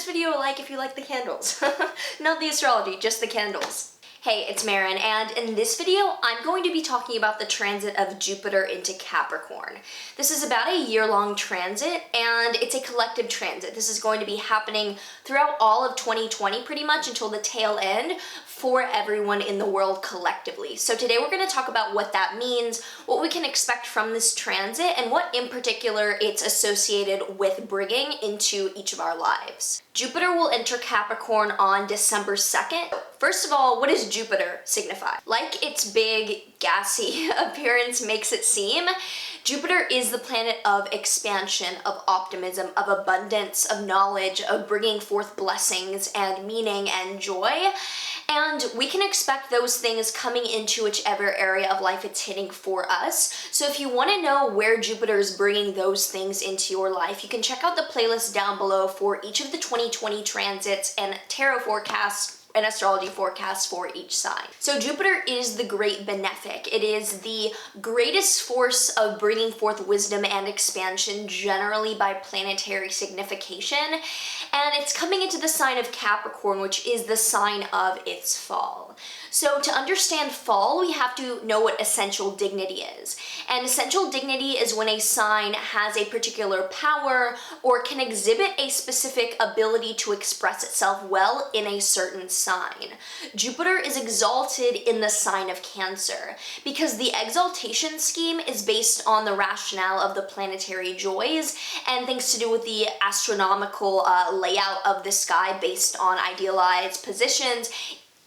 this video a like if you like the candles. Not the astrology, just the candles. Hey, it's Marin, and in this video, I'm going to be talking about the transit of Jupiter into Capricorn. This is about a year-long transit, and it's a collective transit. This is going to be happening throughout all of 2020, pretty much until the tail end, for everyone in the world collectively. So today we're going to talk about what that means, what we can expect from this transit, and what in particular it's associated with bringing into each of our lives. Jupiter will enter Capricorn on December 2nd. First of all, what does Jupiter signify? Like its big, gassy appearance makes it seem, Jupiter is the planet of expansion, of optimism, of abundance, of knowledge, of bringing forth blessings and meaning and joy. And we can expect those things coming into whichever area of life it's hitting for us. So if you want to know where Jupiter is bringing those things into your life, you can check out the playlist down below for each of the 2020 transits and tarot forecasts and astrology forecasts for each sign. So Jupiter is the great benefic. It is the greatest force of bringing forth wisdom and expansion, generally by planetary signification. And it's coming into the sign of Capricorn, which is the sign of its fall. So to understand fall, we have to know what essential dignity is. And essential dignity is when a sign has a particular power or can exhibit a specific ability to express itself well in a certain sign. Jupiter is exalted in the sign of Cancer because the exaltation scheme is based on the rationale of the planetary joys and things to do with the astronomical layout of the sky based on idealized positions.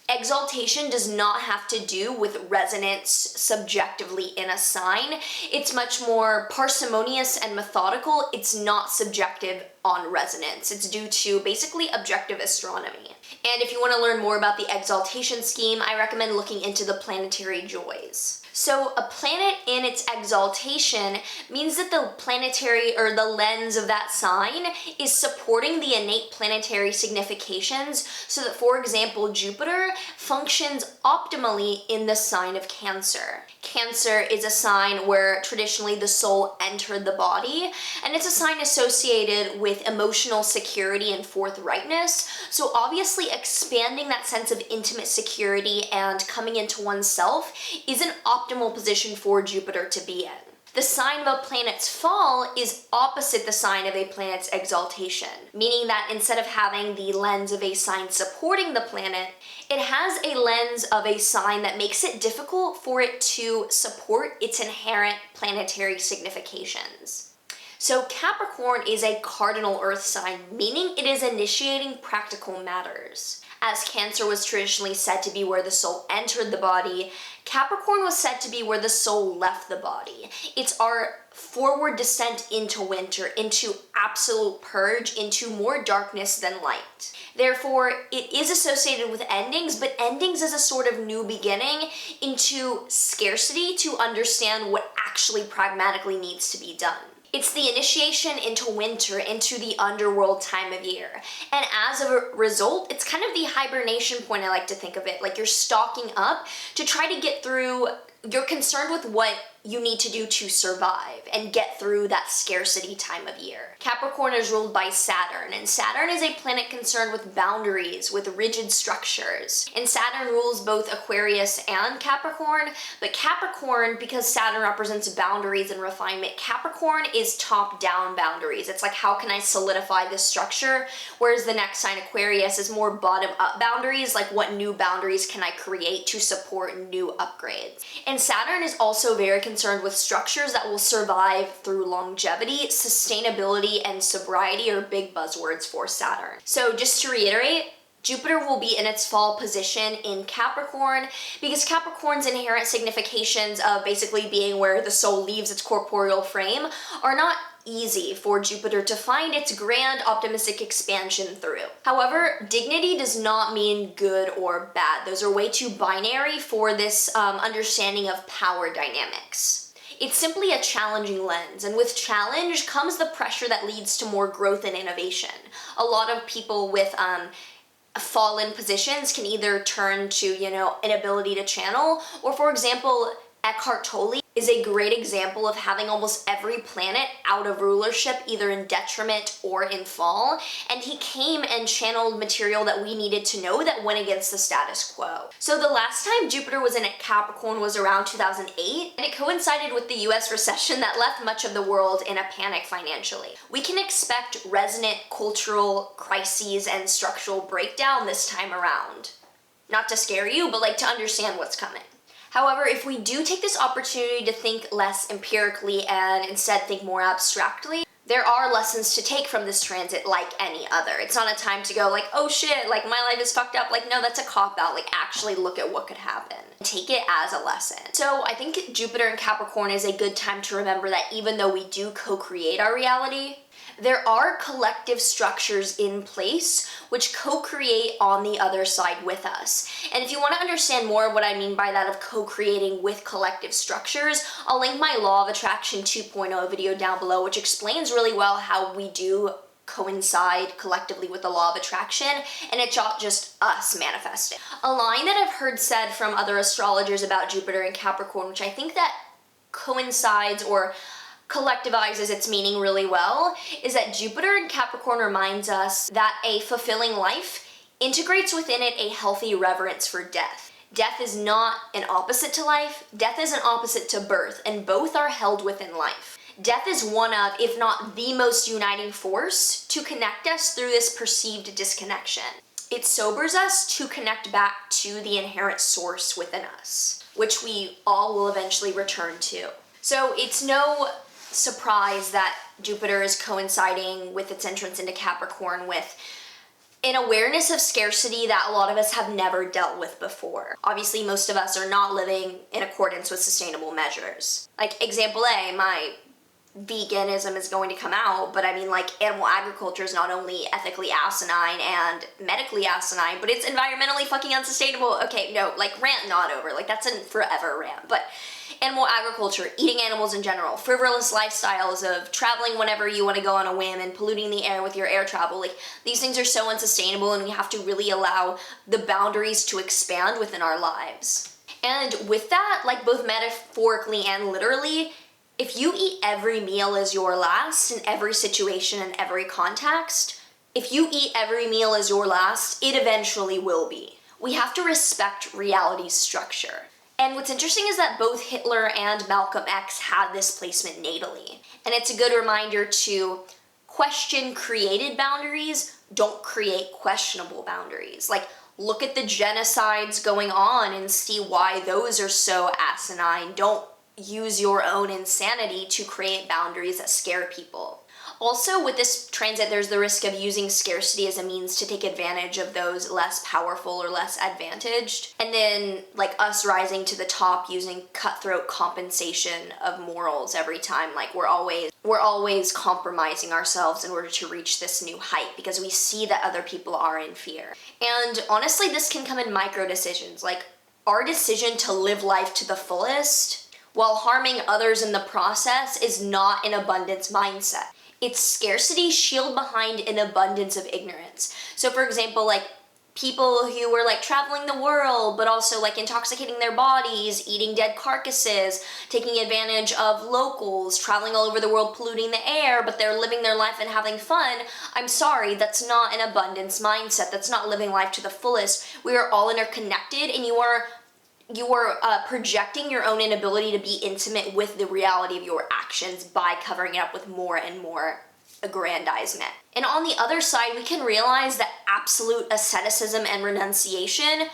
Exaltation does not have to do with resonance subjectively in a sign. It's much more parsimonious and methodical. It's not subjective on resonance. It's due to basically objective astronomy. And if you want to learn more about the exaltation scheme, I recommend looking into the planetary joys. So a planet in its exaltation means that the planetary or the lens of that sign is supporting the innate planetary significations so that, for example, Jupiter functions optimally in the sign of Cancer. Cancer is a sign where traditionally the soul entered the body, and it's a sign associated with emotional security and forthrightness. So obviously expanding that sense of intimate security and coming into oneself is an optimal position for Jupiter to be in. The sign of a planet's fall is opposite the sign of a planet's exaltation, meaning that instead of having the lens of a sign supporting the planet, it has a lens of a sign that makes it difficult for it to support its inherent planetary significations. So Capricorn is a cardinal earth sign, meaning it is initiating practical matters. As Cancer was traditionally said to be where the soul entered the body, Capricorn was said to be where the soul left the body. It's our forward descent into winter, into absolute purge, into more darkness than light. Therefore, it is associated with endings, but endings is a sort of new beginning into scarcity to understand what actually pragmatically needs to be done. It's the initiation into winter, into the underworld time of year. And as a result, it's kind of the hibernation point, I like to think of it. Like you're stocking up to try to get through, you're concerned with what you need to do to survive and get through that scarcity time of year. Capricorn is ruled by Saturn, and Saturn is a planet concerned with boundaries, with rigid structures. And Saturn rules both Aquarius and Capricorn, but Capricorn, because Saturn represents boundaries and refinement, Capricorn is top-down boundaries. It's like, how can I solidify this structure? Whereas the next sign, Aquarius, is more bottom-up boundaries, like what new boundaries can I create to support new upgrades? And Saturn is also very concerned with structures that will survive through longevity. Sustainability and sobriety are big buzzwords for Saturn. So just to reiterate, Jupiter will be in its fall position in Capricorn because Capricorn's inherent significations of basically being where the soul leaves its corporeal frame are not easy for Jupiter to find its grand optimistic expansion through. However, dignity does not mean good or bad. Those are way too binary for this understanding of power dynamics. It's simply a challenging lens, and with challenge comes the pressure that leads to more growth and innovation. A lot of people with fallen positions can either turn to, an ability to channel, or for example, Eckhart Tolle is a great example of having almost every planet out of rulership, either in detriment or in fall, and he came and channeled material that we needed to know that went against the status quo. So the last time Jupiter was in Capricorn was around 2008, and it coincided with the US recession that left much of the world in a panic financially. We can expect resonant cultural crises and structural breakdown this time around. Not to scare you, but like to understand what's coming. However, if we do take this opportunity to think less empirically and instead think more abstractly, there are lessons to take from this transit like any other. It's not a time to go like, oh shit, like my life is fucked up. Like, no, that's a cop-out. Like, actually look at what could happen. Take it as a lesson. So I think Jupiter in Capricorn is a good time to remember that even though we do co-create our reality, there are collective structures in place which co-create on the other side with us. And if you want to understand more of what I mean by that of co-creating with collective structures, I'll link my Law of Attraction 2.0 video down below, which explains really well how we do coincide collectively with the law of attraction, and it's not just us manifesting. A line that I've heard said from other astrologers about Jupiter and Capricorn, which I think that coincides or collectivizes its meaning really well, is that Jupiter in Capricorn reminds us that a fulfilling life integrates within it a healthy reverence for death. Death is not an opposite to life, death is an opposite to birth, and both are held within life. Death is one of, if not the most uniting force to connect us through this perceived disconnection. It sobers us to connect back to the inherent source within us, which we all will eventually return to. So it's no surprise that Jupiter is coinciding with its entrance into Capricorn with an awareness of scarcity that a lot of us have never dealt with before. Obviously, most of us are not living in accordance with sustainable measures. Like, example A, my veganism is going to come out, but I mean, like, animal agriculture is not only ethically asinine and medically asinine, but it's environmentally fucking unsustainable. Okay, no, like, rant not over. Like, that's a forever rant. But animal agriculture, eating animals in general, frivolous lifestyles of traveling whenever you want to go on a whim and polluting the air with your air travel, like, these things are so unsustainable, and we have to really allow the boundaries to expand within our lives. And with that, like, both metaphorically and literally, if you eat every meal as your last in every situation and every context, if you eat every meal as your last, it eventually will be. We have to respect reality's structure. And what's interesting is that both Hitler and Malcolm X had this placement natally. And it's a good reminder to question created boundaries, don't create questionable boundaries. Like, look at the genocides going on and see why those are so asinine. Don't use your own insanity to create boundaries that scare people. Also, with this transit, there's the risk of using scarcity as a means to take advantage of those less powerful or less advantaged. And then, like, us rising to the top using cutthroat compensation of morals every time. Like, we're always compromising ourselves in order to reach this new height because we see that other people are in fear. And honestly, this can come in micro decisions. Like, our decision to live life to the fullest while harming others in the process is not an abundance mindset. It's scarcity shielded behind an abundance of ignorance. So for example, like, people who were like traveling the world, but also like intoxicating their bodies, eating dead carcasses, taking advantage of locals, traveling all over the world, polluting the air, but they're living their life and having fun. I'm sorry, that's not an abundance mindset. That's not living life to the fullest. We are all interconnected, and you are projecting your own inability to be intimate with the reality of your actions by covering it up with more and more aggrandizement. And on the other side, we can realize that absolute asceticism and renunciation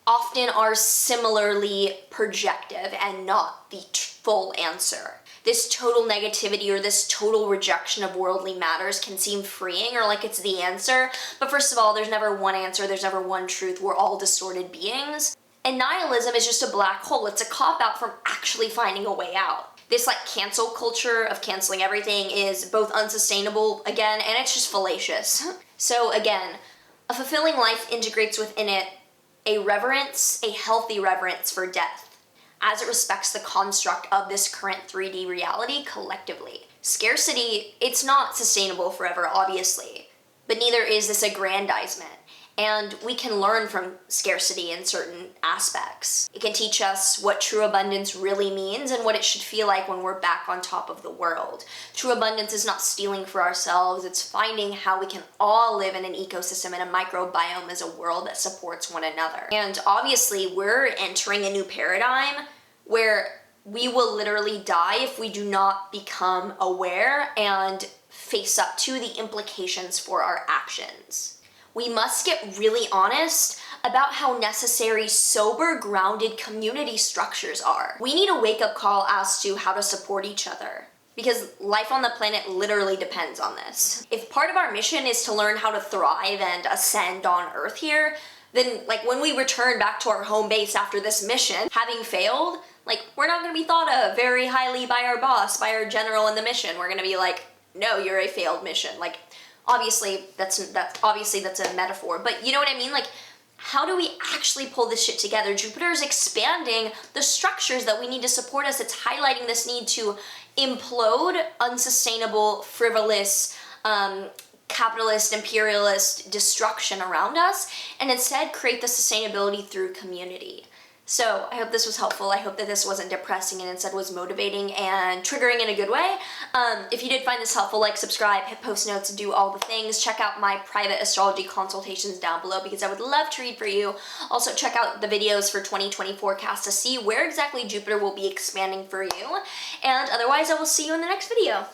often are similarly projective and not the full answer. This total negativity or this total rejection of worldly matters can seem freeing or like it's the answer, but first of all, there's never one answer, there's never one truth. We're all distorted beings. And nihilism is just a black hole. It's a cop-out from actually finding a way out. This like cancel culture of canceling everything is both unsustainable, again, and it's just fallacious. So again, a fulfilling life integrates within it a reverence, a healthy reverence for death, as it respects the construct of this current 3D reality collectively. Scarcity, it's not sustainable forever, obviously, but neither is this aggrandizement. And we can learn from scarcity in certain aspects. It can teach us what true abundance really means and what it should feel like when we're back on top of the world. True abundance is not stealing for ourselves, it's finding how we can all live in an ecosystem and a microbiome as a world that supports one another. And obviously, we're entering a new paradigm where we will literally die if we do not become aware and face up to the implications for our actions. We must get really honest about how necessary sober, grounded community structures are. We need a wake-up call as to how to support each other, because life on the planet literally depends on this. If part of our mission is to learn how to thrive and ascend on Earth here, then like when we return back to our home base after this mission, having failed, like we're not gonna be thought of very highly by our boss, by our general in the mission. We're gonna be like, no, you're a failed mission. Like, obviously that's a metaphor, but you know what I mean? Like, how do we actually pull this shit together? Jupiter is expanding the structures that we need to support us. It's highlighting this need to implode unsustainable, frivolous, capitalist, imperialist destruction around us, and instead create the sustainability through community. So I hope this was helpful. I hope that this wasn't depressing and instead was motivating and triggering in a good way. If you did find this helpful, like, subscribe, hit post notes, do all the things. Check out my private astrology consultations down below because I would love to read for you. Also check out the videos for 2020 forecast to see where exactly Jupiter will be expanding for you. And otherwise, I will see you in the next video.